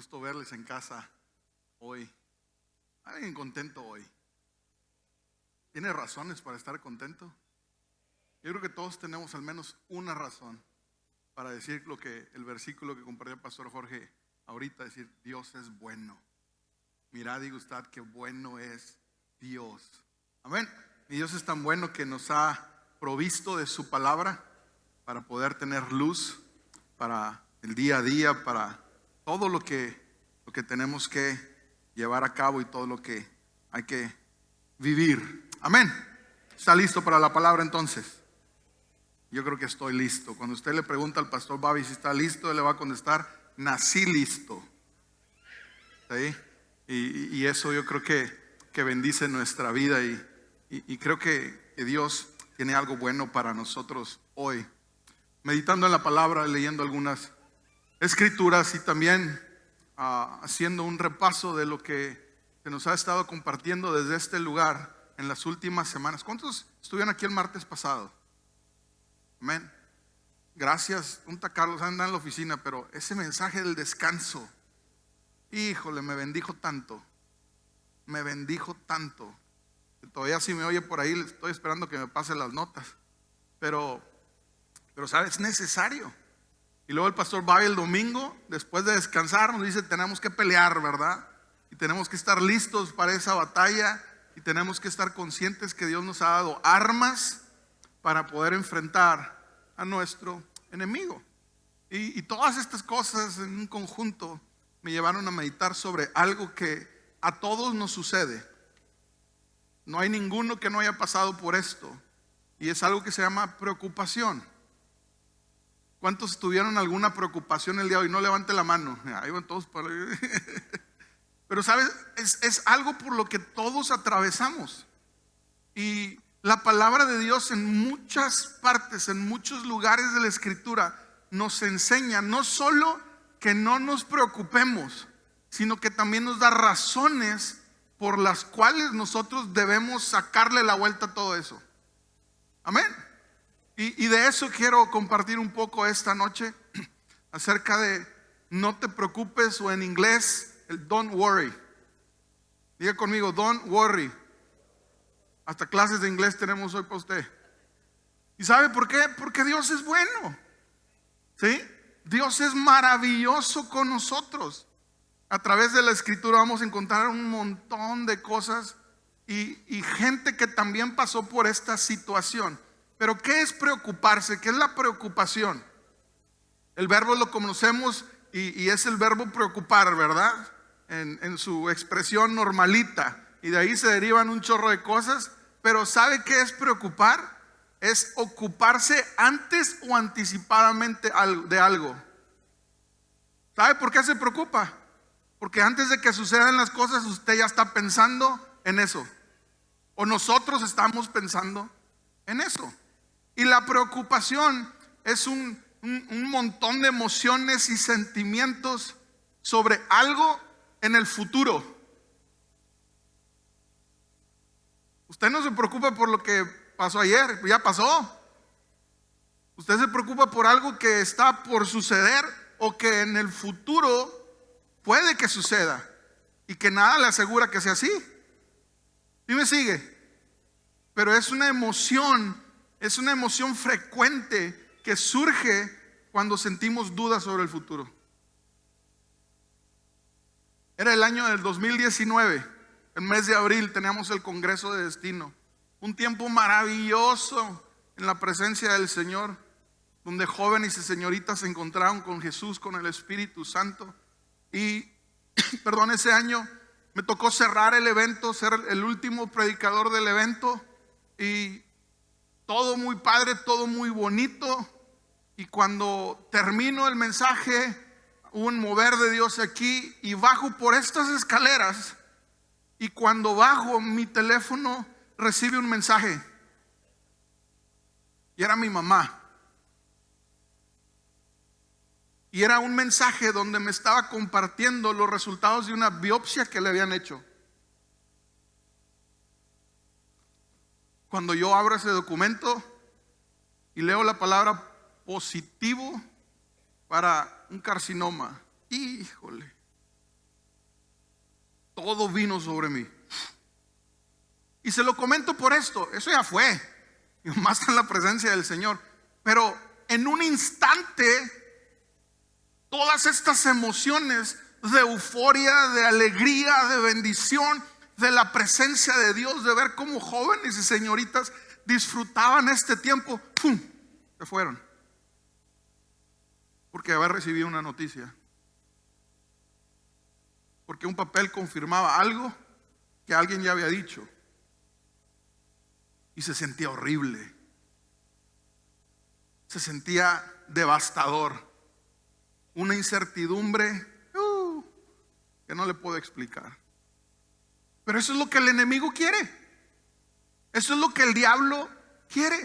gusto verles en casa hoy. ¿Alguien contento hoy? ¿Tiene razones para estar contento? Yo creo que todos tenemos al menos una razón para decir lo que el versículo que compartió el pastor Jorge ahorita, decir: Dios es bueno. Mirad y gustad qué bueno es Dios. Amén. Y Dios es tan bueno que nos ha provisto de su palabra para poder tener luz para el día a día, para todo lo que tenemos que llevar a cabo y todo lo que hay que vivir. Amén. ¿Está listo para la palabra entonces? Yo creo que estoy listo. Cuando usted le pregunta al pastor Bobby si está listo, él le va a contestar: nací listo. ¿Sí? Y eso yo creo que bendice nuestra vida y creo que Dios tiene algo bueno para nosotros hoy. Meditando en la palabra, leyendo algunas escrituras y también haciendo un repaso de lo que se nos ha estado compartiendo desde este lugar en las últimas semanas. ¿Cuántos estuvieron aquí el martes pasado? Amén. Gracias. Carlos anda en la oficina, pero ese mensaje del descanso, híjole, me bendijo tanto. Me bendijo tanto. Todavía si me oye por ahí, estoy esperando que me pase las notas. Pero ¿sabes? Es necesario. Y luego el pastor Bobby el domingo, después de descansar, nos dice: tenemos que pelear, ¿verdad? Y tenemos que estar listos para esa batalla. Y tenemos que estar conscientes que Dios nos ha dado armas para poder enfrentar a nuestro enemigo. Y todas estas cosas en un conjunto me llevaron a meditar sobre algo que a todos nos sucede. No hay ninguno que no haya pasado por esto. Y es algo que se llama preocupación. ¿Cuántos tuvieron alguna preocupación el día de hoy? No levante la mano. Ahí van todos para... Pero sabes, es algo por lo que todos atravesamos. Y la palabra de Dios en muchas partes, en muchos lugares de la Escritura, nos enseña no solo que no nos preocupemos, sino que también nos da razones por las cuales nosotros debemos sacarle la vuelta a todo eso. Amén. Y de eso quiero compartir un poco esta noche, acerca de no te preocupes, o en inglés el don't worry. Diga conmigo: don't worry. Hasta clases de inglés tenemos hoy para usted. ¿Y sabe por qué? Porque Dios es bueno. ¿Sí? Dios es maravilloso con nosotros. A través de la Escritura vamos a encontrar un montón de cosas y gente que también pasó por esta situación. Pero ¿qué es preocuparse? ¿Qué es la preocupación? El verbo lo conocemos y es el verbo preocupar, ¿verdad? En su expresión normalita. Y de ahí se derivan un chorro de cosas. Pero ¿sabe qué es preocupar? Es ocuparse antes o anticipadamente de algo. ¿Sabe por qué se preocupa? Porque antes de que sucedan las cosas, usted ya está pensando en eso. O nosotros estamos pensando en eso. Y la preocupación es un montón de emociones y sentimientos sobre algo en el futuro. Usted no se preocupa por lo que pasó ayer, ya pasó. Usted se preocupa por algo que está por suceder o que en el futuro puede que suceda y que nada le asegura que sea así. ¿Sí me sigue? Pero es una emoción frecuente que surge cuando sentimos dudas sobre el futuro. Era el año del 2019, el mes de abril, teníamos el Congreso de Destino. Un tiempo maravilloso en la presencia del Señor, donde jóvenes y señoritas se encontraron con Jesús, con el Espíritu Santo. Y, ese año me tocó cerrar el evento, ser el último predicador del evento. Y todo muy padre, todo muy bonito. Y cuando termino el mensaje, hubo un mover de Dios aquí y bajo por estas escaleras. Y cuando bajo, mi teléfono recibe un mensaje. Y era mi mamá. Y era un mensaje donde me estaba compartiendo los resultados de una biopsia que le habían hecho. Cuando yo abro ese documento y leo la palabra positivo para un carcinoma, híjole, todo vino sobre mí. Y se lo comento por esto, eso ya fue, y más en la presencia del Señor. Pero en un instante, todas estas emociones de euforia, de alegría, de bendición, de la presencia de Dios, de ver cómo jóvenes y señoritas disfrutaban este tiempo, ¡pum!, se fueron. Porque había recibido una noticia. Porque un papel confirmaba algo que alguien ya había dicho. Y se sentía horrible. Se sentía devastador. Una incertidumbre que no le puedo explicar. Pero eso es lo que el enemigo quiere. Eso es lo que el diablo quiere.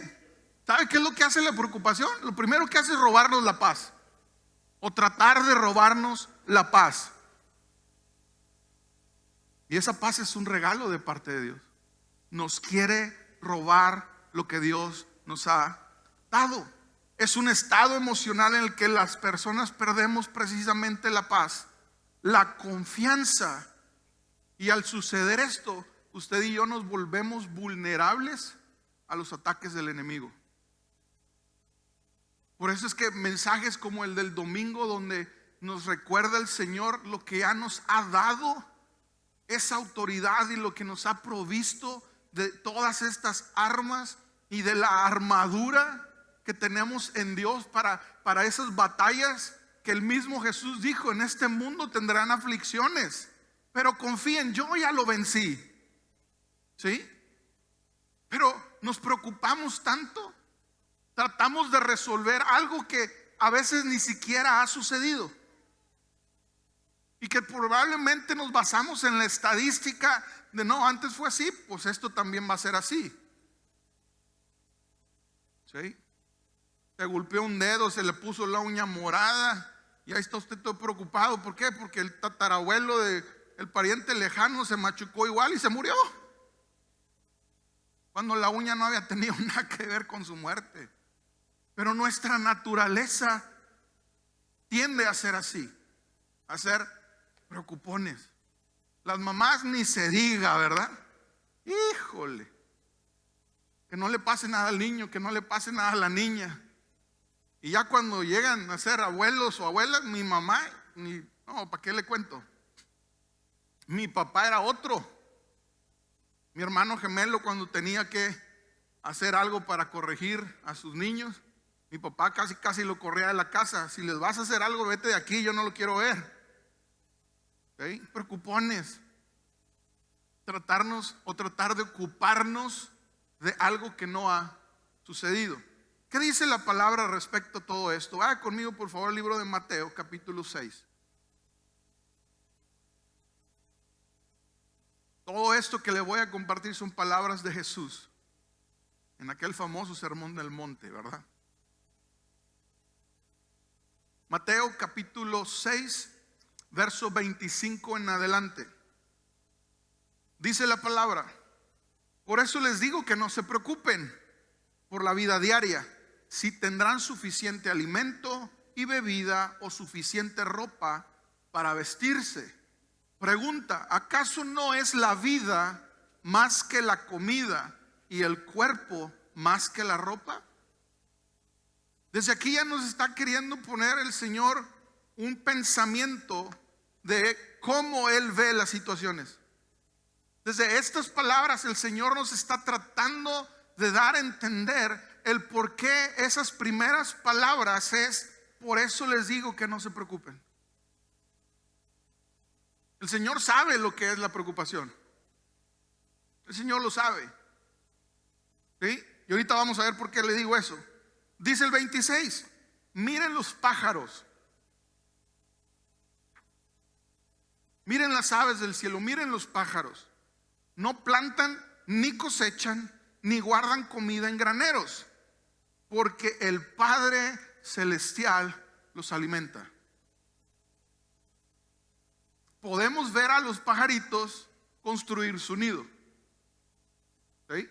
¿Sabe qué es lo que hace la preocupación? Lo primero que hace es robarnos la paz. O tratar de robarnos la paz. Y esa paz es un regalo de parte de Dios. Nos quiere robar lo que Dios nos ha dado. Es un estado emocional en el que las personas perdemos precisamente la paz, la confianza. Y al suceder esto, usted y yo nos volvemos vulnerables a los ataques del enemigo. Por eso es que mensajes como el del domingo, donde nos recuerda el Señor lo que ya nos ha dado, esa autoridad y lo que nos ha provisto de todas estas armas y de la armadura que tenemos en Dios para esas batallas que el mismo Jesús dijo: en este mundo tendrán aflicciones, pero confíen, yo ya lo vencí. ¿Sí? Pero nos preocupamos tanto, tratamos de resolver algo que a veces ni siquiera ha sucedido. Y que probablemente nos basamos en la estadística de no, antes fue así, pues esto también va a ser así. ¿Sí? Se golpeó un dedo, se le puso la uña morada y ahí está usted todo preocupado. ¿Por qué? Porque el tatarabuelo del pariente lejano se machucó igual y se murió, cuando la uña no había tenido nada que ver con su muerte. Pero nuestra naturaleza tiende a ser así, a ser preocupones. Las mamás ni se diga, ¿verdad? Híjole, que no le pase nada al niño, que no le pase nada a la niña. Y ya cuando llegan a ser abuelos o abuelas, mi mamá, no, ¿para qué le cuento? Mi papá era otro. Mi hermano gemelo, cuando tenía que hacer algo para corregir a sus niños, mi papá casi lo corría de la casa. Si les vas a hacer algo, vete de aquí, yo no lo quiero ver. ¿Sí? Preocupones. Tratar de ocuparnos de algo que no ha sucedido. ¿Qué dice la palabra respecto a todo esto? Vaya conmigo por favor al libro de Mateo, capítulo 6. Todo esto que le voy a compartir son palabras de Jesús en aquel famoso sermón del monte, ¿verdad? Mateo capítulo 6, verso 25 en adelante. Dice la palabra: por eso les digo que no se preocupen por la vida diaria, si tendrán suficiente alimento y bebida o suficiente ropa para vestirse. Pregunta: ¿acaso no es la vida más que la comida y el cuerpo más que la ropa? Desde aquí ya nos está queriendo poner el Señor un pensamiento de cómo Él ve las situaciones. Desde estas palabras el Señor nos está tratando de dar a entender el por qué esas primeras palabras es: por eso les digo que no se preocupen. El Señor sabe lo que es la preocupación. El Señor lo sabe. ¿Sí? Y ahorita vamos a ver por qué le digo eso. Dice el 26: miren los pájaros, miren las aves del cielo, miren los pájaros. No plantan, ni cosechan, ni guardan comida en graneros, porque el Padre Celestial los alimenta. Podemos ver a los pajaritos construir su nido, ¿sí?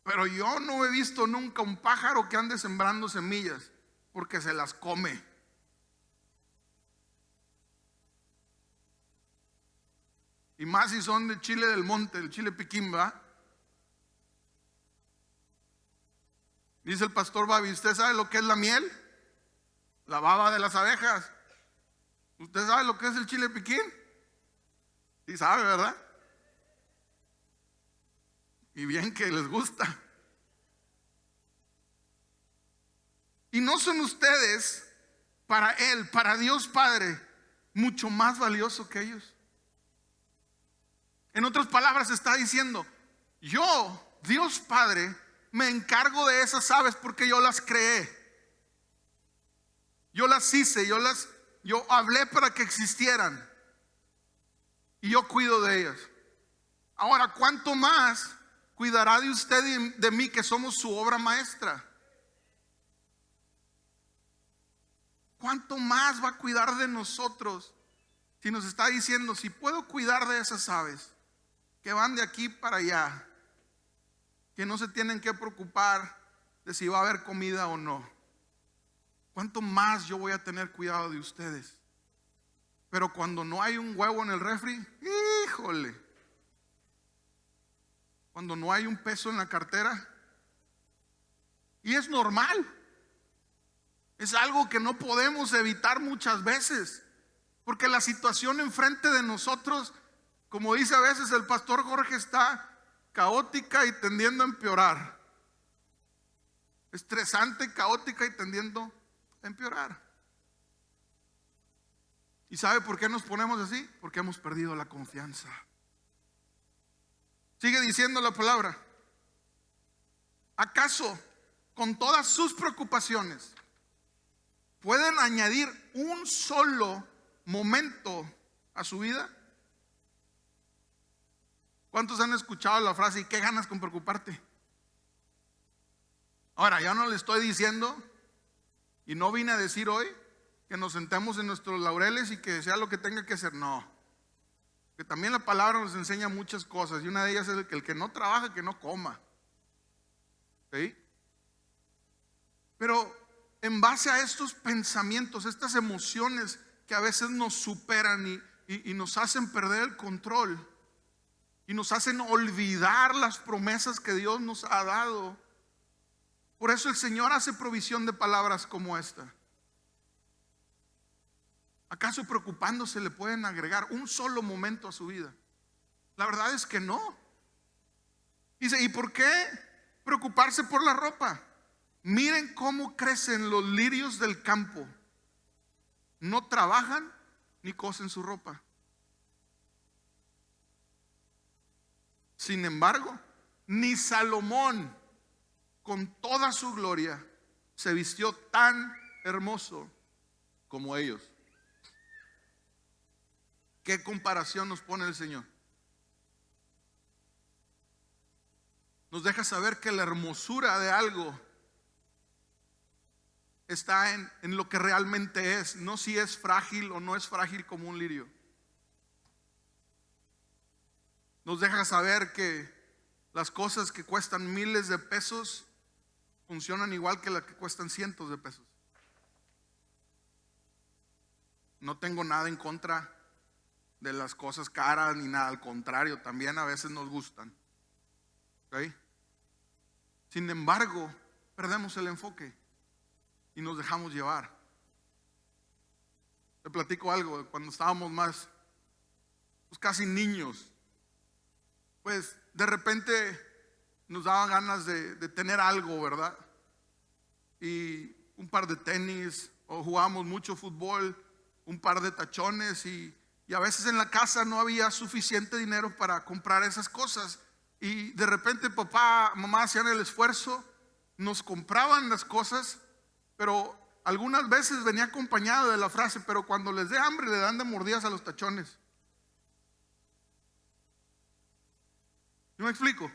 Pero yo no he visto nunca un pájaro que ande sembrando semillas, porque se las come. Y más si son de chile del monte, el chile piquín, ¿va? Dice el pastor Babi, ¿usted sabe lo que es la miel? La baba de las abejas. ¿Usted sabe lo que es el chile piquín? Sí sabe, ¿verdad? Y bien que les gusta. Y no son ustedes para Él, para Dios Padre, mucho más valioso que ellos. En otras palabras está diciendo, yo, Dios Padre, me encargo de esas aves porque yo las creé. Yo las hice, yo hablé para que existieran. Y yo cuido de ellas. Ahora, ¿cuánto más cuidará de usted y de mí, que somos su obra maestra? ¿Cuánto más va a cuidar de nosotros? Si nos está diciendo, si puedo cuidar de esas aves que van de aquí para allá, que no se tienen que preocupar de si va a haber comida o no, ¿cuánto más yo voy a tener cuidado de ustedes? Pero cuando no hay un huevo en el refri, híjole, cuando no hay un peso en la cartera, y es normal, es algo que no podemos evitar muchas veces, porque la situación enfrente de nosotros, como dice a veces el pastor Jorge, está caótica y tendiendo a empeorar. Estresante, caótica y tendiendo a empeorar. ¿Y sabe por qué nos ponemos así? Porque hemos perdido la confianza. Sigue diciendo la palabra. ¿Acaso con todas sus preocupaciones pueden añadir un solo momento a su vida? ¿Cuántos han escuchado la frase, ¿y qué ganas con preocuparte? Ahora, ya no le estoy diciendo, y no vine a decir hoy, que nos sentemos en nuestros laureles y que sea lo que tenga que hacer. No, que también la palabra nos enseña muchas cosas, y una de ellas es que el que no trabaja, que no coma. ¿Sí? Pero en base a estos pensamientos, estas emociones que a veces nos superan y nos hacen perder el control, y nos hacen olvidar las promesas que Dios nos ha dado. Por eso el Señor hace provisión de palabras como esta. ¿Acaso preocupándose le pueden agregar un solo momento a su vida? La verdad es que no. Dice, ¿y por qué preocuparse por la ropa? Miren cómo crecen los lirios del campo. No trabajan ni cosen su ropa. Sin embargo, ni Salomón, con toda su gloria, se vistió tan hermoso como ellos. ¿Qué comparación nos pone el Señor? Nos deja saber que la hermosura de algo está en lo que realmente es, no si es frágil o no es frágil como un lirio. Nos deja saber que las cosas que cuestan miles de pesos funcionan igual que las que cuestan cientos de pesos. No tengo nada en contra de las cosas caras ni nada, al contrario, también a veces nos gustan. ¿Okay? Sin embargo, perdemos el enfoque y nos dejamos llevar. Te platico algo, cuando estábamos más, pues casi niños, pues de repente nos daban ganas de tener algo, ¿verdad? Y un par de tenis, o jugábamos mucho fútbol, un par de tachones, y a veces en la casa no había suficiente dinero para comprar esas cosas, y de repente papá, mamá hacían el esfuerzo, nos compraban las cosas, pero algunas veces venía acompañado de la frase, pero cuando les dé hambre le dan de mordidas a los tachones. ¿Yo me explico?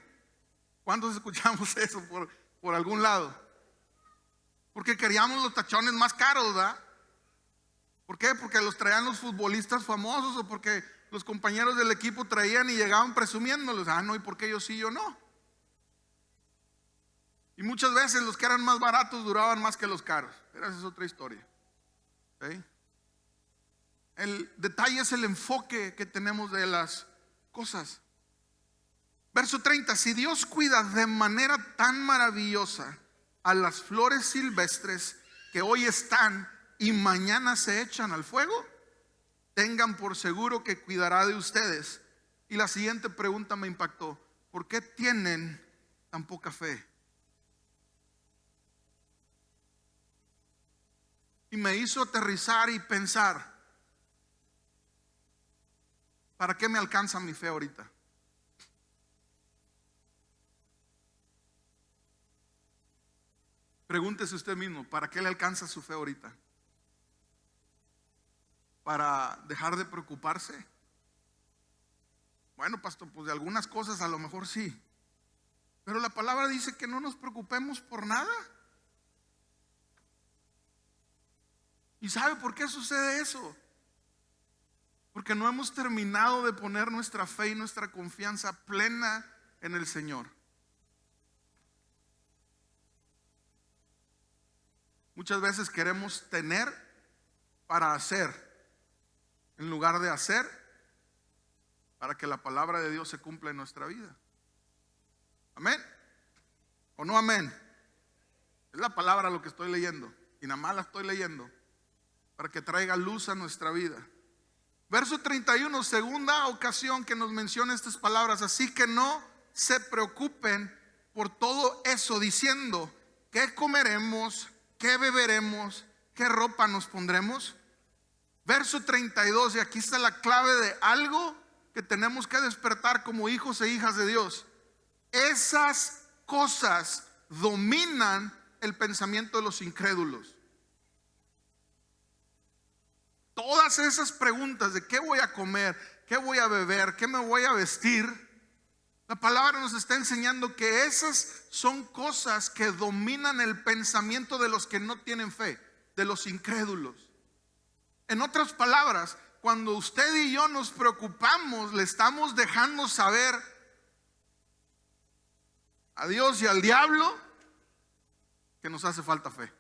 ¿Cuántos escuchamos eso por algún lado? Porque queríamos los tachones más caros, ¿verdad? ¿Por qué? Porque los traían los futbolistas famosos, o porque los compañeros del equipo traían y llegaban presumiéndolos. Ah, no, ¿y por qué yo sí, yo no? Y muchas veces los que eran más baratos duraban más que los caros. Pero esa es otra historia. ¿Sí? El detalle es el enfoque que tenemos de las cosas. Verso 30, si Dios cuida de manera tan maravillosa a las flores silvestres que hoy están y mañana se echan al fuego, tengan por seguro que cuidará de ustedes. Y la siguiente pregunta me impactó: ¿por qué tienen tan poca fe? Y me hizo aterrizar y pensar, ¿para qué me alcanza mi fe ahorita? Pregúntese usted mismo, ¿para qué le alcanza su fe ahorita? ¿Para dejar de preocuparse? Bueno, pastor, pues de algunas cosas a lo mejor sí, pero la palabra dice que no nos preocupemos por nada. ¿Y sabe por qué sucede eso? Porque no hemos terminado de poner nuestra fe y nuestra confianza plena en el Señor. Muchas veces queremos tener para hacer, en lugar de hacer para que la palabra de Dios se cumpla en nuestra vida. ¿Amén? ¿O no amén? Es la palabra lo que estoy leyendo, y nada más la estoy leyendo para que traiga luz a nuestra vida. Verso 31, segunda ocasión que nos menciona estas palabras. Así que no se preocupen por todo eso, diciendo: ¿qué comeremos? ¿Qué beberemos? ¿Qué ropa nos pondremos? Verso 32, y aquí está la clave de algo que tenemos que despertar como hijos e hijas de Dios. Esas cosas dominan el pensamiento de los incrédulos. Todas esas preguntas de qué voy a comer, qué voy a beber, qué me voy a vestir, la palabra nos está enseñando que esas son cosas que dominan el pensamiento de los que no tienen fe, de los incrédulos. En otras palabras, cuando usted y yo nos preocupamos, le estamos dejando saber a Dios y al diablo que nos hace falta fe.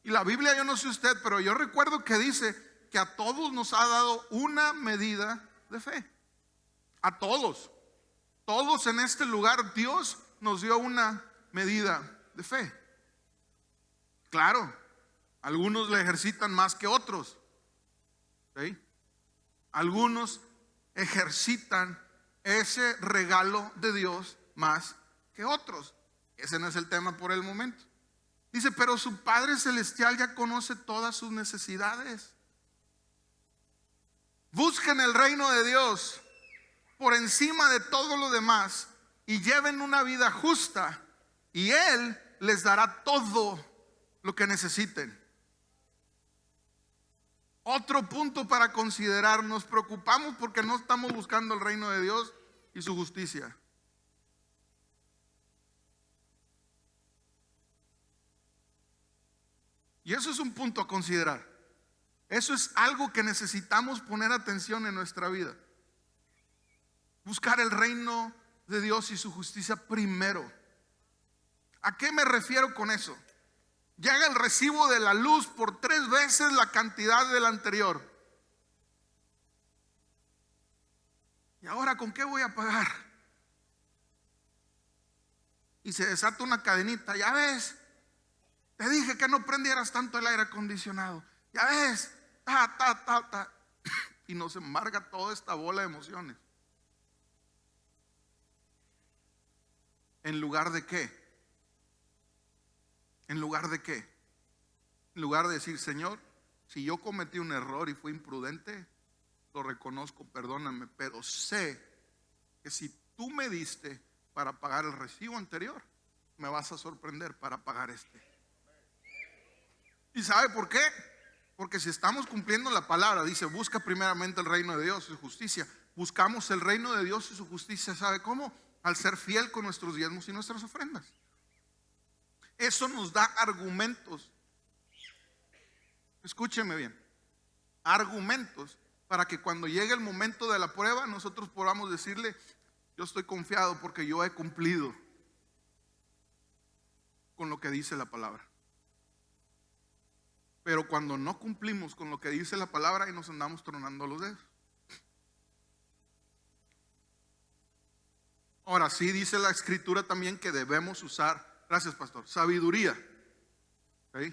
Y la Biblia, yo no sé usted, pero yo recuerdo que dice que a todos nos ha dado una medida de fe. A todos. Todos en este lugar Dios nos dio una medida de fe. Claro, algunos le ejercitan más que otros, ¿sí? Algunos ejercitan ese regalo de Dios más que otros. Ese no es el tema por el momento. Dice: pero su Padre Celestial ya conoce todas sus necesidades. Busquen el reino de Dios por encima de todo lo demás y lleven una vida justa, y Él les dará todo lo que necesiten. Otro punto para considerar: nos preocupamos porque no estamos buscando el reino de Dios y su justicia. Y eso es un punto a considerar. Eso es algo que necesitamos poner atención en nuestra vida. Buscar el reino de Dios y su justicia primero. ¿A qué me refiero con eso? Llega el recibo de la luz por 3 veces la cantidad del anterior. ¿Y ahora con qué voy a pagar? Y se desata una cadenita. Ya ves, te dije que no prendieras tanto el aire acondicionado. Ya ves, y nos embarga toda esta bola de emociones. ¿En lugar de qué? ¿En lugar de qué? En lugar de decir: Señor, si yo cometí un error y fui imprudente, lo reconozco, perdóname, pero sé que si tú me diste para pagar el recibo anterior, me vas a sorprender para pagar este. ¿Y sabe por qué? Porque si estamos cumpliendo la palabra, dice: busca primeramente el reino de Dios y su justicia. Buscamos el reino de Dios y su justicia, ¿sabe cómo? Al ser fiel con nuestros diezmos y nuestras ofrendas. Eso nos da argumentos. Escúcheme bien. Argumentos para que cuando llegue el momento de la prueba, nosotros podamos decirle: yo estoy confiado porque yo he cumplido con lo que dice la palabra. Pero cuando no cumplimos con lo que dice la palabra, y nos andamos tronando los dedos. Ahora sí dice la escritura también que debemos usar, gracias pastor, sabiduría. ¿Ok?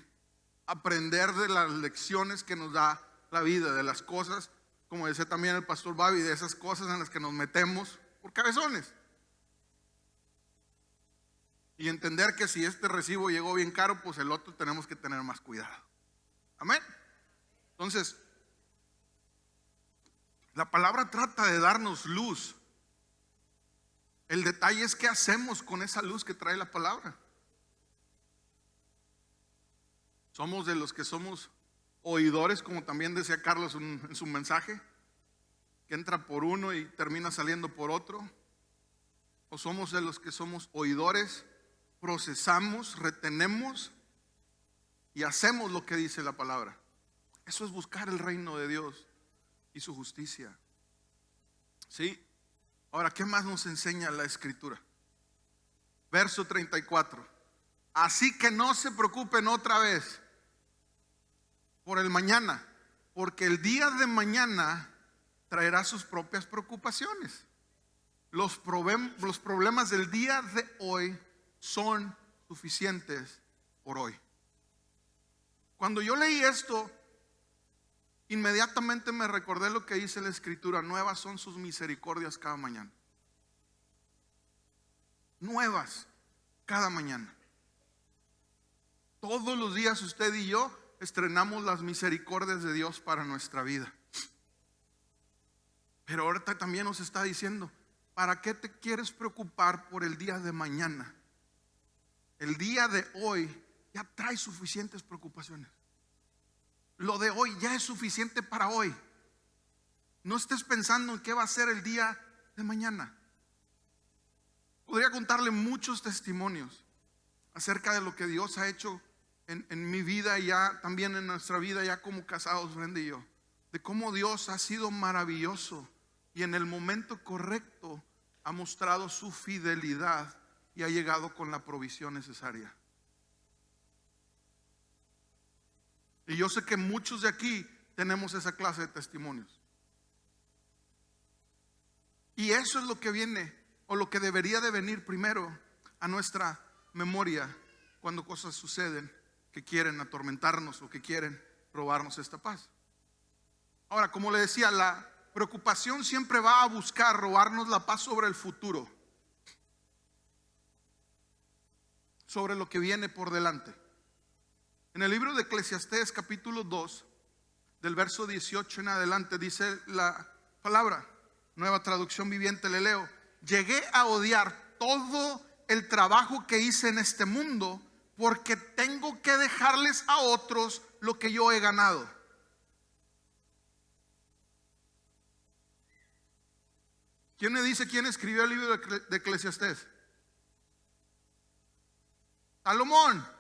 Aprender de las lecciones que nos da la vida, de las cosas, como decía también el pastor Babi, de esas cosas en las que nos metemos por cabezones. Y entender que si este recibo llegó bien caro, pues el otro tenemos que tener más cuidado. Amén. Entonces, la palabra trata de darnos luz. El detalle es qué hacemos con esa luz que trae la palabra. Somos de los que somos oidores, como también decía Carlos en su mensaje, que entra por uno y termina saliendo por otro. O somos de los que somos oidores, procesamos, retenemos y hacemos lo que dice la palabra. Eso es buscar el reino de Dios y su justicia. ¿Sí? Ahora, ¿qué más nos enseña la escritura? Verso 34. Así que no se preocupen otra vez por el mañana, porque el día de mañana traerá sus propias preocupaciones. Los problemas del día de hoy son suficientes por hoy. Cuando yo leí esto, inmediatamente me recordé lo que dice la escritura: nuevas son sus misericordias cada mañana. Nuevas cada mañana. Todos los días usted y yo estrenamos las misericordias de Dios para nuestra vida. Pero ahorita también nos está diciendo: ¿para qué te quieres preocupar por el día de mañana? El día de hoy ya trae suficientes preocupaciones. Lo de hoy ya es suficiente para hoy. No estés pensando en qué va a ser el día de mañana. Podría contarle muchos testimonios acerca de lo que Dios ha hecho en mi vida y ya también en nuestra vida ya como casados, Brenda y yo, de cómo Dios ha sido maravilloso y en el momento correcto ha mostrado su fidelidad y ha llegado con la provisión necesaria. Y yo sé que muchos de aquí tenemos esa clase de testimonios. Y eso es lo que viene, o lo que debería de venir primero a nuestra memoria cuando cosas suceden que quieren atormentarnos o que quieren robarnos esta paz. Ahora, como le decía, la preocupación siempre va a buscar robarnos la paz sobre el futuro, sobre lo que viene por delante. En el libro de Eclesiastés capítulo 2, del verso 18 en adelante, dice la palabra, Nueva Traducción Viviente, le leo: llegué a odiar todo el trabajo que hice en este mundo, porque tengo que dejarles a otros lo que yo he ganado. ¿Quién me dice quién escribió el libro de Eclesiastés? Salomón,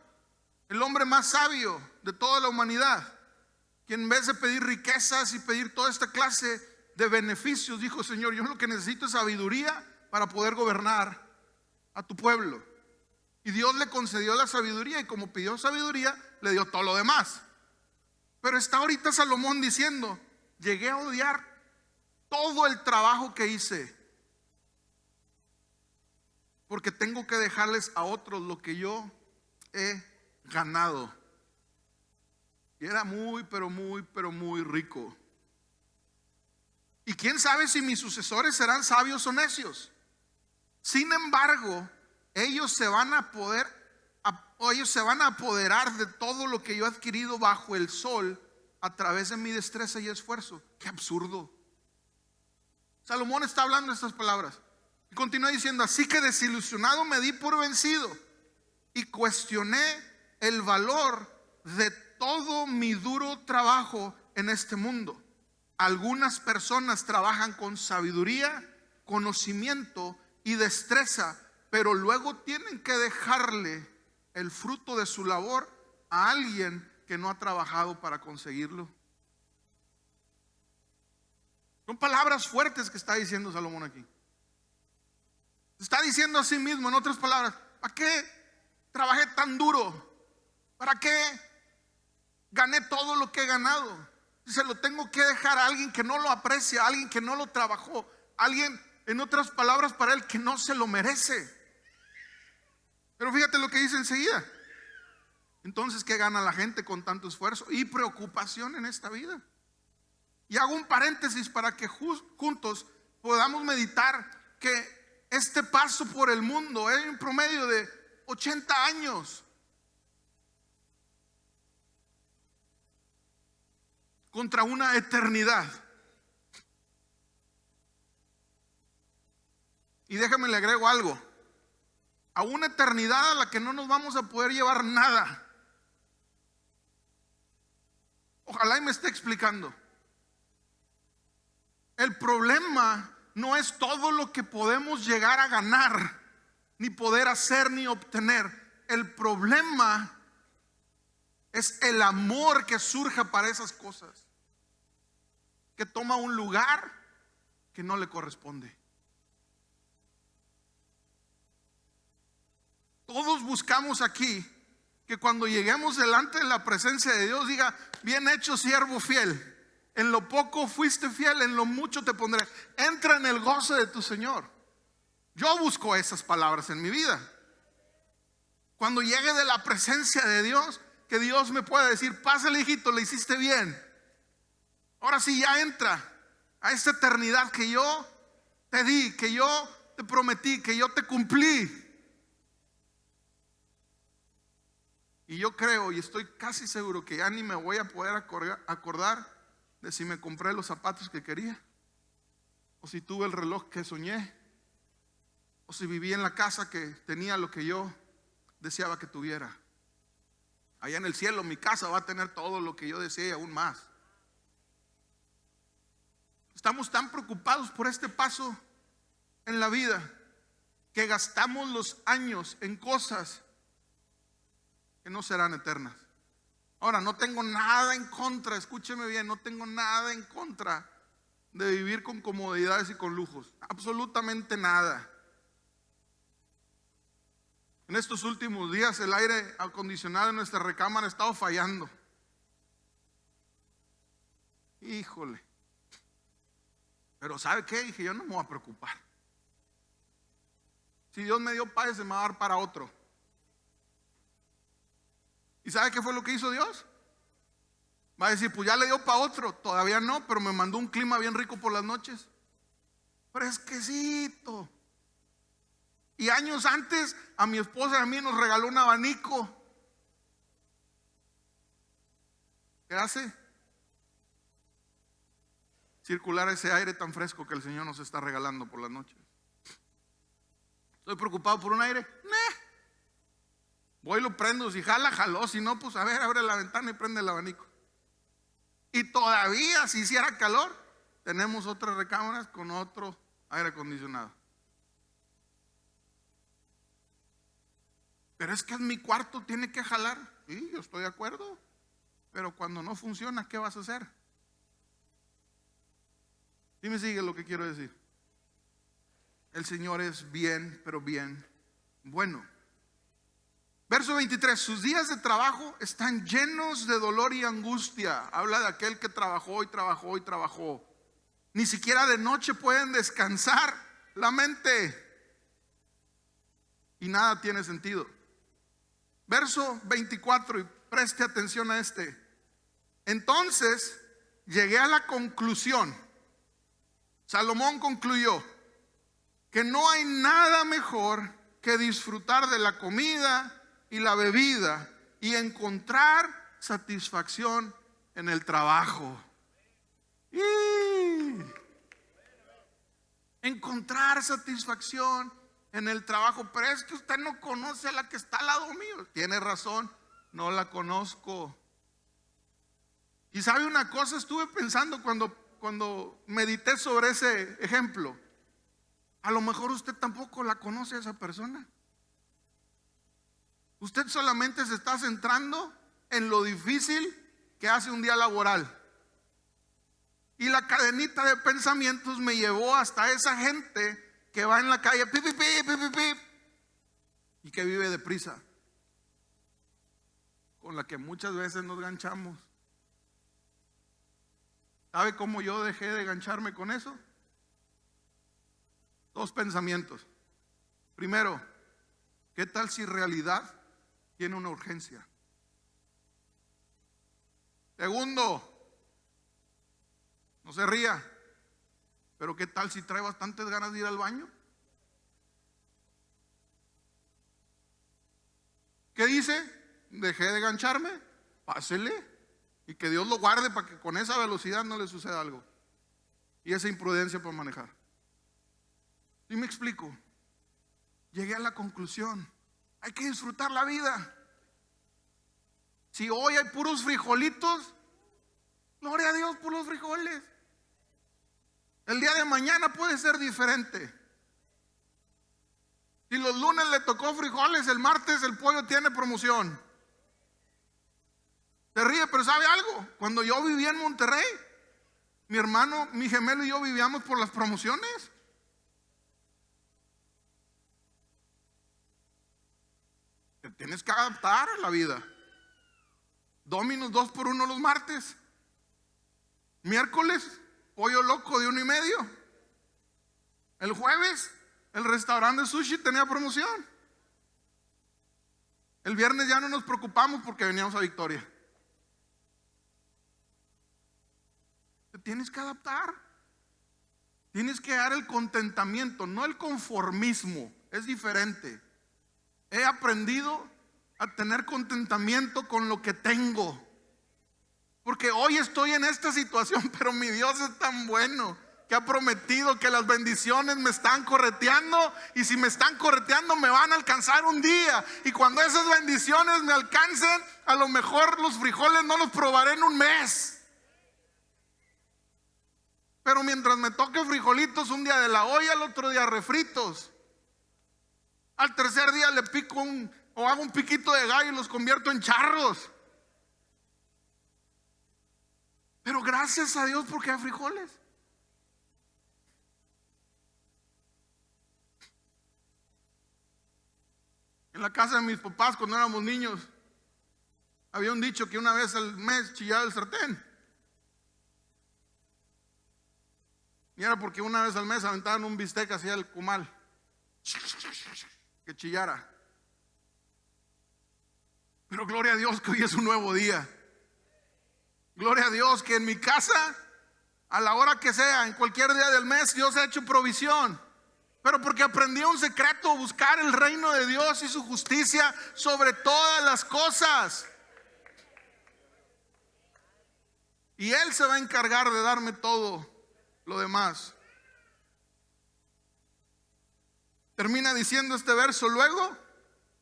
el hombre más sabio de toda la humanidad, quien en vez de pedir riquezas y pedir toda esta clase de beneficios, dijo: Señor, yo lo que necesito es sabiduría para poder gobernar a tu pueblo. Y Dios le concedió la sabiduría, y como pidió sabiduría, le dio todo lo demás. Pero está ahorita Salomón diciendo: llegué a odiar todo el trabajo que hice, porque tengo que dejarles a otros lo que yo he ganado. Y era muy, pero muy rico. Y quién sabe si mis sucesores serán sabios o necios. Sin embargo, ellos se van a apoderar de todo lo que yo he adquirido bajo el sol a través de mi destreza y esfuerzo. Qué absurdo. Salomón está hablando estas palabras y continúa diciendo: así que desilusionado me di por vencido y cuestioné el valor de todo mi duro trabajo en este mundo. Algunas personas trabajan con sabiduría, conocimiento y destreza, pero luego tienen que dejarle el fruto de su labor a alguien que no ha trabajado para conseguirlo. Son palabras fuertes que está diciendo Salomón aquí. Está diciendo a sí mismo, en otras palabras: ¿para qué trabajé tan duro? ¿Para qué gané todo lo que he ganado? Se lo tengo que dejar a alguien que no lo aprecia, a alguien que no lo trabajó, a alguien en otras palabras, para él que no se lo merece. Pero fíjate lo que dice enseguida. Entonces, ¿qué gana la gente con tanto esfuerzo y preocupación en esta vida? Y hago un paréntesis para que juntos podamos meditar que este paso por el mundo es un promedio de 80 años. Contra una eternidad. Y déjame le agrego algo. A una eternidad a la que no nos vamos a poder llevar nada. Ojalá y me esté explicando. El problema no es todo lo que podemos llegar a ganar, ni poder hacer, ni obtener. El problema es el amor que surja para esas cosas, que toma un lugar que no le corresponde. Todos buscamos aquí que cuando lleguemos delante de la presencia de Dios diga: bien hecho, siervo fiel. En lo poco fuiste fiel, en lo mucho te pondré. Entra en el gozo de tu Señor. Yo busco esas palabras en mi vida. Cuando llegue de la presencia de Dios, que Dios me pueda decir: pásale, hijito, le hiciste bien. Ahora sí, ya entra a esta eternidad que yo te di, que yo te prometí, que yo te cumplí. Y yo creo y estoy casi seguro que ya ni me voy a poder acordar de si me compré los zapatos que quería, o si tuve el reloj que soñé, o si viví en la casa que tenía lo que yo deseaba que tuviera. Allá en el cielo mi casa va a tener todo lo que yo deseé y aún más. Estamos tan preocupados por este paso en la vida que gastamos los años en cosas que no serán eternas. Ahora, no tengo nada en contra, escúcheme bien, no tengo nada en contra de vivir con comodidades y con lujos, absolutamente nada. En estos últimos días el aire acondicionado en nuestra recámara ha estado fallando. Híjole. Pero ¿sabe qué? Dije, yo no me voy a preocupar. Si Dios me dio para ese, me va a dar para otro. ¿Y sabe qué fue lo que hizo Dios? Va a decir, pues ya le dio para otro. Todavía no, pero me mandó un clima bien rico por las noches. Fresquecito. Y años antes a mi esposa y a mí nos regaló un abanico. ¿Qué hace? Circular ese aire tan fresco que el Señor nos está regalando por las noches. ¿Estoy preocupado por un aire? ¡Nah! Voy y lo prendo, si jala, jaló, si no, pues a ver, abre la ventana y prende el abanico. Y todavía, si hiciera calor, tenemos otras recámaras con otro aire acondicionado. Pero es que en mi cuarto tiene que jalar. Sí, yo estoy de acuerdo. Pero cuando no funciona, ¿qué vas a hacer? ¿Sí me sigue lo que quiero decir? El Señor es bien, pero bien bueno. Verso 23, sus días de trabajo están llenos de dolor y angustia. Habla de aquel que trabajó y trabajó y trabajó. Ni siquiera de noche pueden descansar la mente. Y nada tiene sentido. Verso 24, y preste atención a este. Entonces llegué a la conclusión. Salomón concluyó que no hay nada mejor que disfrutar de la comida y la bebida y encontrar satisfacción en el trabajo. Encontrar satisfacción en el trabajo. Pero es que usted no conoce a la que está al lado mío. Tiene razón, no la conozco. Y sabe una cosa, estuve pensando cuando medité sobre ese ejemplo. A lo mejor usted tampoco la conoce a esa persona. Usted solamente se está centrando en lo difícil que hace un día laboral. Y la cadenita de pensamientos me llevó hasta esa gente que va en la calle pip, pip, pip, pip, pip, y que vive deprisa, con la que muchas veces nos ganchamos. ¿Sabe cómo yo dejé de gancharme con eso? Dos pensamientos. Primero, ¿qué tal si realidad tiene una urgencia? Segundo, no se ría, pero ¿qué tal si trae bastantes ganas de ir al baño? ¿Qué dice? Dejé de gancharme, pásele, y que Dios lo guarde para que con esa velocidad no le suceda algo, y esa imprudencia para manejar. ¿Sí me explico? Llegué a la conclusión, hay que disfrutar la vida. Si hoy hay puros frijolitos, gloria a Dios por los frijoles. El día de mañana puede ser diferente. Si los lunes le tocó frijoles, el martes el pollo tiene promoción. Se ríe, pero ¿sabe algo? Cuando yo vivía en Monterrey, mi hermano, mi gemelo y yo vivíamos por las promociones. Te tienes que adaptar a la vida. Domino's 2 por 1 los martes. Miércoles, pollo loco de 1.5. El jueves, el restaurante de sushi tenía promoción. El viernes ya no nos preocupamos porque veníamos a Victoria. Te tienes que adaptar. Tienes que dar el contentamiento, no el conformismo. Es diferente. He aprendido a tener contentamiento con lo que tengo. Porque hoy estoy en esta situación, pero mi Dios es tan bueno que ha prometido que las bendiciones me están correteando, y si me están correteando me van a alcanzar un día, y cuando esas bendiciones me alcancen, a lo mejor los frijoles no los probaré en un mes, pero mientras me toque frijolitos, un día de la olla, al otro día refritos, al tercer día le pico o hago un piquito de gallo y los convierto en charros. Pero gracias a Dios porque hay frijoles. En la casa de mis papás, cuando éramos niños, había un dicho que una vez al mes chillaba el sartén. Y era porque una vez al mes aventaban un bistec hacia el comal, que chillara. Pero gloria a Dios que hoy es un nuevo día. Gloria a Dios que en mi casa, a la hora que sea, en cualquier día del mes, Dios ha hecho provisión. Pero porque aprendí un secreto: buscar el reino de Dios y su justicia sobre todas las cosas. Y Él se va a encargar de darme todo lo demás. Termina diciendo este verso: luego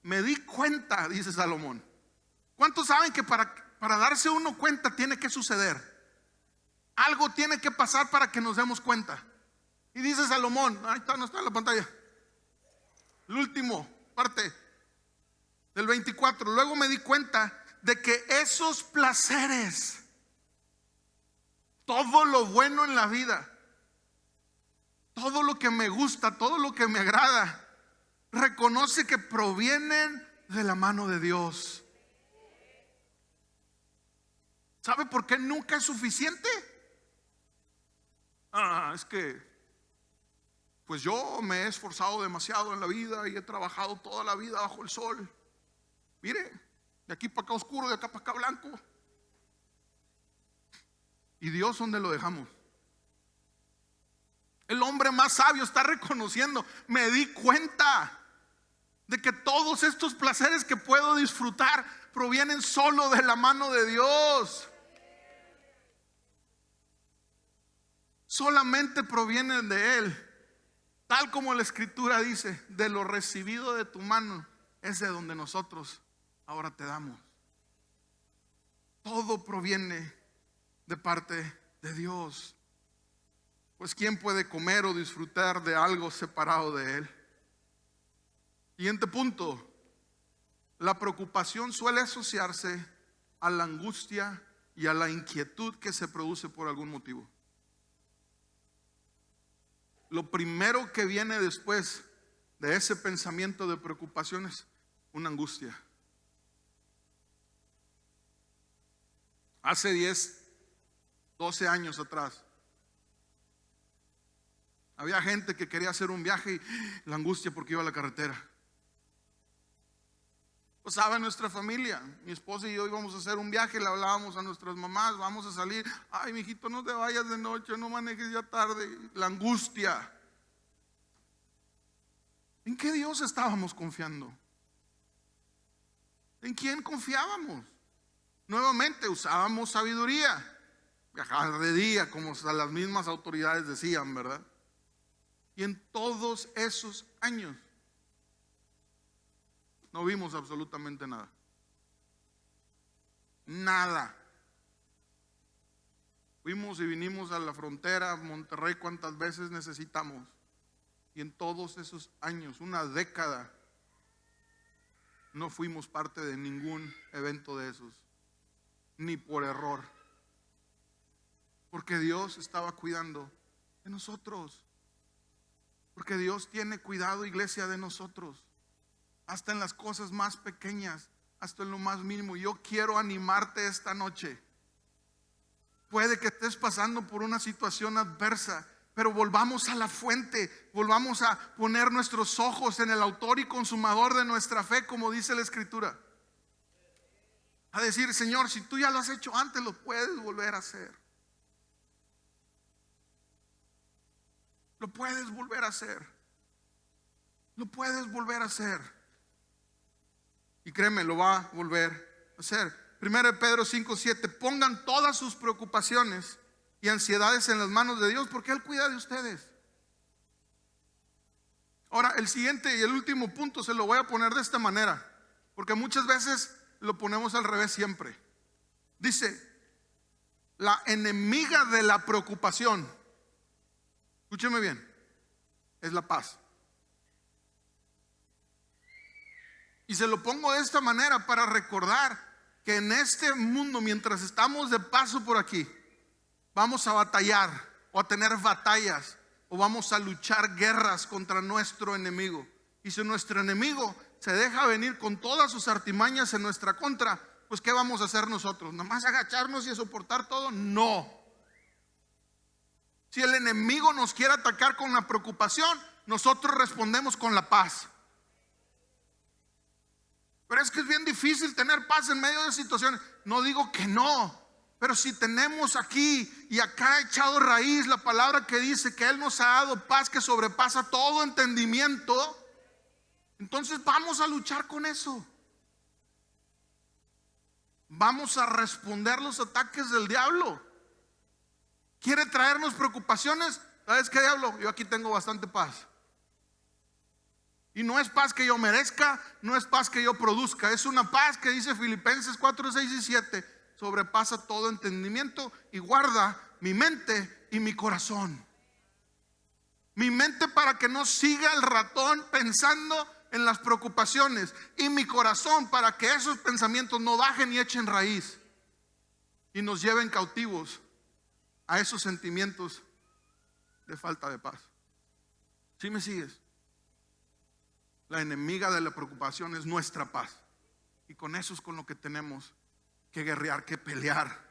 me di cuenta, dice Salomón. ¿Cuántos saben que para darse uno cuenta tiene que suceder? Algo tiene que pasar para que nos demos cuenta. Y dice Salomón, ahí está, no está en la pantalla, el último parte del 24. Luego me di cuenta de que esos placeres, todo lo bueno en la vida, todo lo que me gusta, todo lo que me agrada, reconoce que provienen de la mano de Dios. ¿Sabe por qué nunca es suficiente? Es que pues yo me he esforzado demasiado en la vida y he trabajado toda la vida bajo el sol. Mire, de aquí para acá oscuro, de acá para acá blanco. ¿Y Dios dónde lo dejamos? El hombre más sabio está reconociendo: me di cuenta de que todos estos placeres que puedo disfrutar provienen solo de la mano de Dios. Solamente provienen de Él. Tal como la Escritura dice: de lo recibido de tu mano es de donde nosotros ahora te damos. Todo proviene de parte de Dios. Pues ¿quién puede comer o disfrutar de algo separado de Él? Siguiente punto: la preocupación suele asociarse a la angustia y a la inquietud que se produce por algún motivo. Lo primero que viene después de ese pensamiento de preocupación es una angustia. Hace 10, 12 años atrás, Había gente que quería hacer un viaje y la angustia porque iba a la carretera. Pasaba en nuestra familia, mi esposa y yo íbamos a hacer un viaje, le hablábamos a nuestras mamás, vamos a salir, ay mijito, no te vayas de noche, no manejes ya tarde, la angustia. ¿En qué Dios estábamos confiando? ¿En quién confiábamos? Nuevamente usábamos sabiduría, viajar de día, como las mismas autoridades decían, ¿verdad? Y en todos esos años no vimos absolutamente nada. Nada. Fuimos y vinimos a la frontera, Monterrey, cuantas veces necesitamos. Y en todos esos años, una década, no fuimos parte de ningún evento de esos. Ni por error. Porque Dios estaba cuidando de nosotros. Porque Dios tiene cuidado, iglesia, de nosotros. Hasta en las cosas más pequeñas, hasta en lo más mínimo. Yo quiero animarte esta noche. Puede que estés pasando por una situación adversa, pero volvamos a la fuente, volvamos a poner nuestros ojos en el autor y consumador de nuestra fe, como dice la Escritura. A decir, Señor, si tú ya lo has hecho antes, lo puedes volver a hacer. Lo puedes volver a hacer. Lo puedes volver a hacer. Y créeme, lo va a volver a hacer. 1 Pedro 5:7. Pongan todas sus preocupaciones y ansiedades en las manos de Dios, porque Él cuida de ustedes. Ahora, el siguiente y el último punto se lo voy a poner de esta manera, porque muchas veces lo ponemos al revés siempre. Dice, la enemiga de la preocupación, escúcheme bien, es la paz. Y se lo pongo de esta manera para recordar que en este mundo, mientras estamos de paso por aquí, vamos a batallar o a tener batallas o vamos a luchar guerras contra nuestro enemigo. Y si nuestro enemigo se deja venir con todas sus artimañas en nuestra contra, pues ¿qué vamos a hacer nosotros? ¿Nada más agacharnos y a soportar todo? No. Si el enemigo nos quiere atacar con la preocupación, nosotros respondemos con la paz. Pero es que es bien difícil tener paz en medio de situaciones. No digo que no, pero si tenemos aquí y acá echado raíz la palabra que dice que Él nos ha dado paz que sobrepasa todo entendimiento, entonces vamos a luchar con eso. Vamos a responder los ataques del diablo. ¿Quiere traernos preocupaciones? ¿Sabes qué, diablo? Yo aquí tengo bastante paz. Y no es paz que yo merezca, no es paz que yo produzca. Es una paz que dice Filipenses 4, 6 y 7. Sobrepasa todo entendimiento y guarda mi mente y mi corazón. Mi mente para que no siga el ratón pensando en las preocupaciones. Y mi corazón para que esos pensamientos no bajen y echen raíz. Y nos lleven cautivos a esos sentimientos de falta de paz. ¿Sí me sigues? La enemiga de la preocupación es nuestra paz. Y con eso es con lo que tenemos que guerrear, que pelear.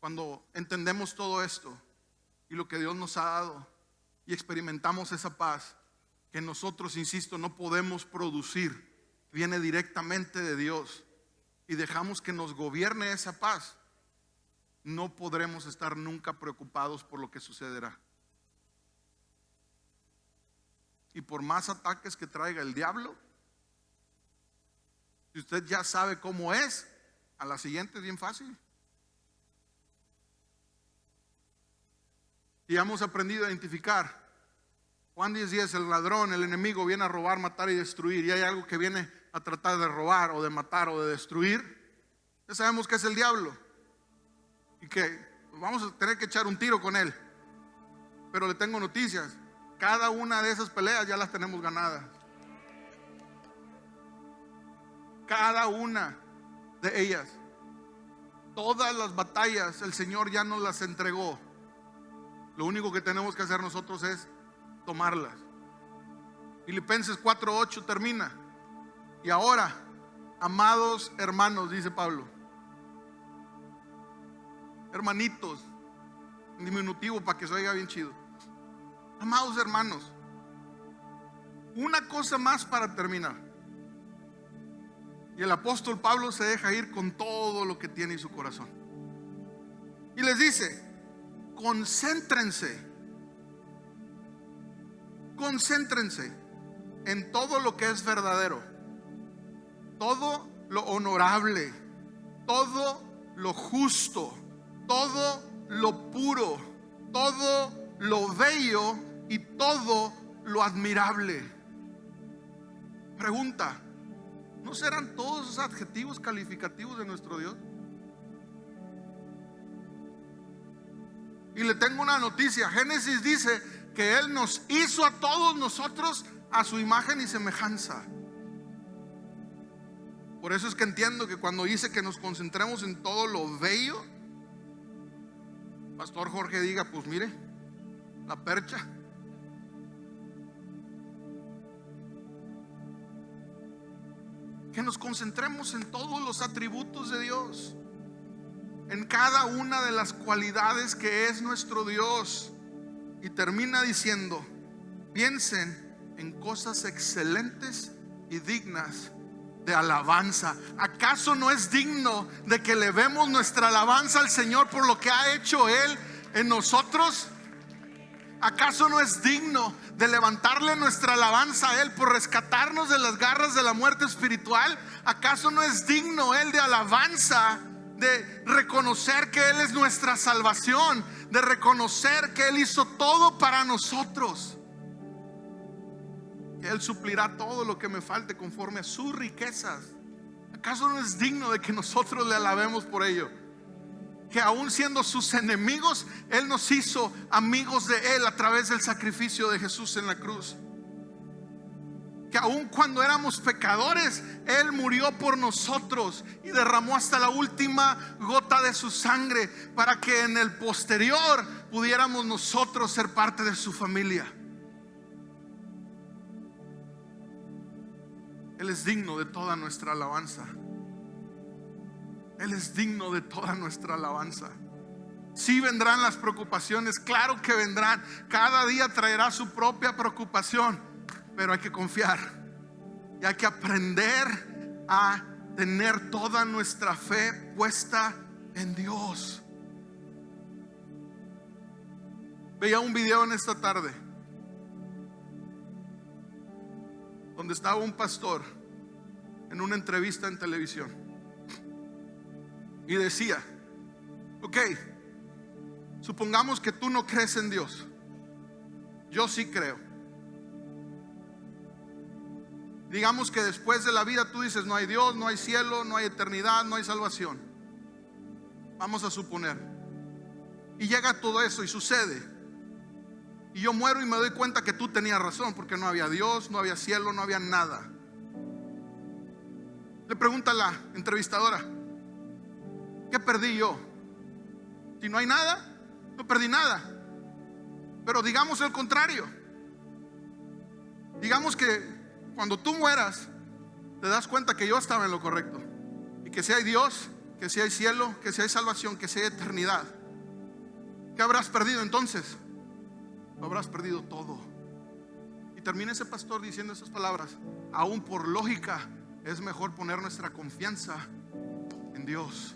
Cuando entendemos todo esto y lo que Dios nos ha dado y experimentamos esa paz que nosotros, insisto, no podemos producir, viene directamente de Dios, y dejamos que nos gobierne esa paz, no podremos estar nunca preocupados por lo que sucederá. Y por más ataques que traiga el diablo, si usted ya sabe cómo es, a la siguiente es bien fácil. Y hemos aprendido a identificar. Juan 10:10, el ladrón, el enemigo viene a robar, matar y destruir. Y hay algo que viene a tratar de robar o de matar o de destruir. Ya sabemos que es el diablo. Y que vamos a tener que echar un tiro con él. Pero le tengo noticias. Cada una de esas peleas ya las tenemos ganadas. Cada una de ellas. Todas las batallas el Señor ya nos las entregó. Lo único que tenemos que hacer nosotros es tomarlas. Filipenses 4:8 termina. Y ahora, amados hermanos, dice Pablo, hermanitos, en diminutivo para que se oiga bien chido. Amados hermanos, una cosa más para terminar. Y el apóstol Pablo se deja ir con todo lo que tiene en su corazón. Y les dice: concéntrense en todo lo que es verdadero, todo lo honorable, todo lo justo, todo lo puro, todo lo bello y todo lo admirable. Pregunta: ¿no serán todos esos adjetivos calificativos de nuestro Dios? Y le tengo una noticia. Génesis dice que Él nos hizo a todos nosotros a su imagen y semejanza. Por eso es que entiendo que cuando dice que nos concentremos en todo lo bello, Pastor Jorge diga: pues mire, la percha. Que nos concentremos en todos los atributos de Dios, en cada una de las cualidades que es nuestro Dios. Y termina diciendo: piensen en cosas excelentes y dignas de alabanza. ¿Acaso no es digno de que elevemos nuestra alabanza al Señor por lo que ha hecho Él en nosotros? ¿Acaso no es digno de levantarle nuestra alabanza a Él por rescatarnos de las garras de la muerte espiritual? ¿Acaso no es digno Él de alabanza, de reconocer que Él es nuestra salvación, de reconocer que Él hizo todo para nosotros, que Él suplirá todo lo que me falte conforme a sus riquezas? ¿Acaso no es digno de que nosotros le alabemos por ello? Que aún siendo sus enemigos, Él nos hizo amigos de Él a través del sacrificio de Jesús en la cruz. Que aún cuando éramos pecadores, Él murió por nosotros y derramó hasta la última gota de su sangre para que en el posterior pudiéramos nosotros ser parte de su familia. Él es digno de toda nuestra alabanza. Él es digno de toda nuestra alabanza. Sí vendrán las preocupaciones, claro que vendrán. Cada día traerá su propia preocupación, pero hay que confiar y hay que aprender a tener toda nuestra fe puesta en Dios. Veía un video en esta tarde donde estaba un pastor en una entrevista en televisión. Y decía: ok, supongamos que tú no crees en Dios. Yo sí creo. Digamos que después de la vida tú dices: no hay Dios, no hay cielo, no hay eternidad, no hay salvación. Vamos a suponer. Y llega todo eso y sucede. Y yo muero y me doy cuenta que tú tenías razón, porque no había Dios, no había cielo, no había nada. Le pregunta a la entrevistadora: ¿qué perdí yo? Si no hay nada, no perdí nada. Pero digamos el contrario. Digamos que cuando tú mueras, te das cuenta que yo estaba en lo correcto, y que si hay Dios, que si hay cielo, que si hay salvación, que si hay eternidad. ¿Qué habrás perdido entonces? Lo habrás perdido todo. Y termina ese pastor diciendo esas palabras: aún por lógica es mejor poner nuestra confianza en Dios.